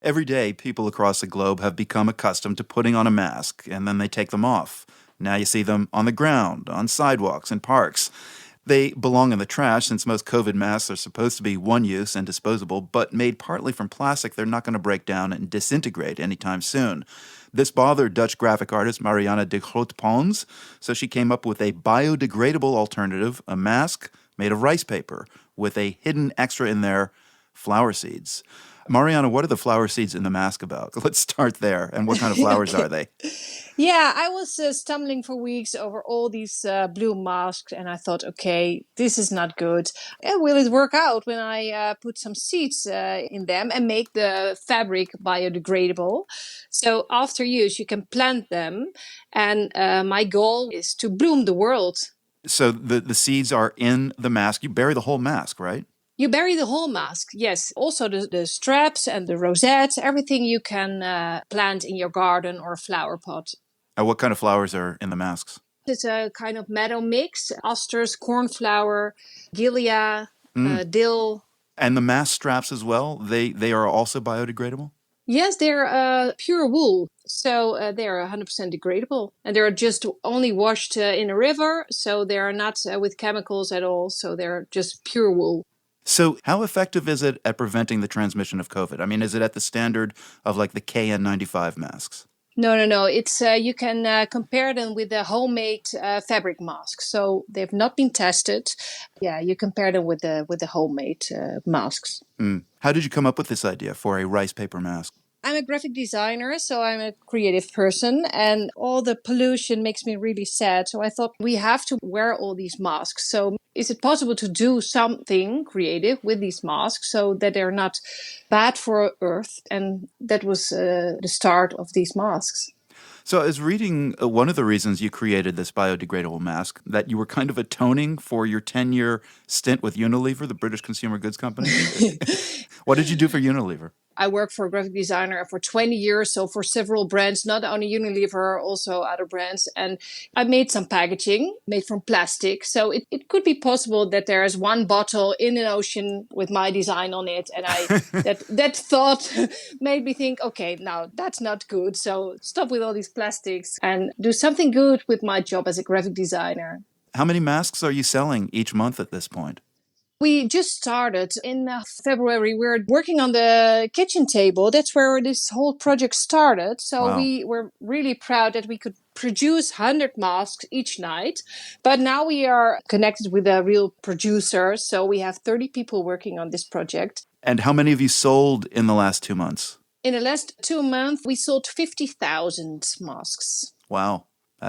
Every day, people across the globe have become accustomed to putting on a mask, and then they take them off. Now you see them on the ground, on sidewalks, in parks. They belong in the trash since most COVID masks are supposed to be one use and disposable, but made partly from plastic, they're not going to break down and disintegrate anytime soon. This bothered Dutch graphic artist Marianne de Groot-Pons, so she came up with a biodegradable alternative, a mask made of rice paper, with a hidden extra in there, flower seeds. Mariana, what are the flower seeds in the mask about? Let's start there. And what kind of flowers are they? Yeah, I was stumbling for weeks over all these blue masks, and I thought, okay, this is not good. And will it work out when I put some seeds in them and make the fabric biodegradable? So after use, you can plant them, and my goal is to bloom the world. So the seeds are in the mask. You bury the whole mask, right? You bury the whole mask, yes. Also the straps and the rosettes, everything you can plant in your garden or flower pot. And what kind of flowers are in the masks? It's a kind of meadow mix: asters, cornflower, gilia, Mm. dill. And the mask straps as well, they are also biodegradable? Yes, they're pure wool, so they're 100% degradable, and they're just only washed in a river, so they're not with chemicals at all. So they're just pure wool. So how effective is it at preventing the transmission of COVID? I mean, is it at the standard of like the KN95 masks? No. It's you can compare them with the homemade fabric masks. So they've not been tested. Yeah, you compare them with the homemade masks. Mm. How did you come up with this idea for a rice paper mask? I'm a graphic designer, so I'm a creative person, and all the pollution makes me really sad. So I thought we have to wear all these masks. So is it possible to do something creative with these masks so that they're not bad for Earth? And that was the start of these masks. So I was reading one of the reasons you created this biodegradable mask, that you were kind of atoning for your 10-year stint with Unilever, the British consumer goods company. What did you do for Unilever? I worked for a graphic designer for 20 years, so for several brands, not only Unilever, also other brands. And I made some packaging made from plastic. So it could be possible that there is one bottle in an ocean with my design on it. And that thought made me think, okay, now that's not good. So stop with all these plastics and do something good with my job as a graphic designer. How many masks are you selling each month at this point? We just started in February. We're working on the kitchen table. That's where this whole project started. So Wow. we were really proud that we could produce 100 masks each night. But now we are connected with a real producer. So we have 30 people working on this project. And how many have you sold in the last 2 months? In the last 2 months, we sold 50,000 masks. Wow.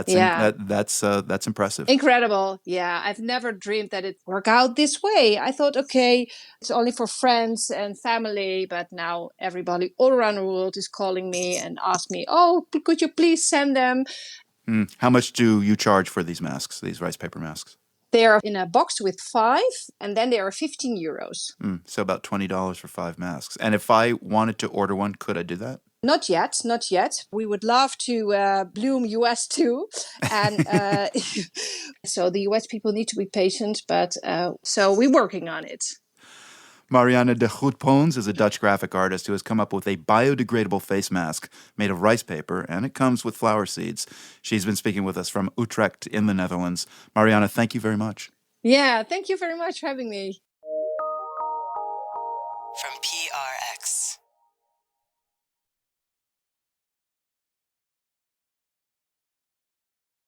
Yeah. That's impressive. Incredible. Yeah. I've never dreamed that it'd work out this way. I thought, okay, it's only for friends and family. But now everybody all around the world is calling me and ask me, oh, could you please send them? Mm. How much do you charge for these masks, these rice paper masks? They are in a box with 5, and then they are 15 euros. Mm. So about $20 for 5 masks. And if I wanted to order one, could I do that? Not yet, not yet. We would love to bloom US too. And so the US people need to be patient, but so we're working on it. Marianne de Groot-Pons is a Dutch graphic artist who has come up with a biodegradable face mask made of rice paper, and it comes with flower seeds. She's been speaking with us from Utrecht in the Netherlands. Marianne, thank you very much. Yeah, thank you very much for having me.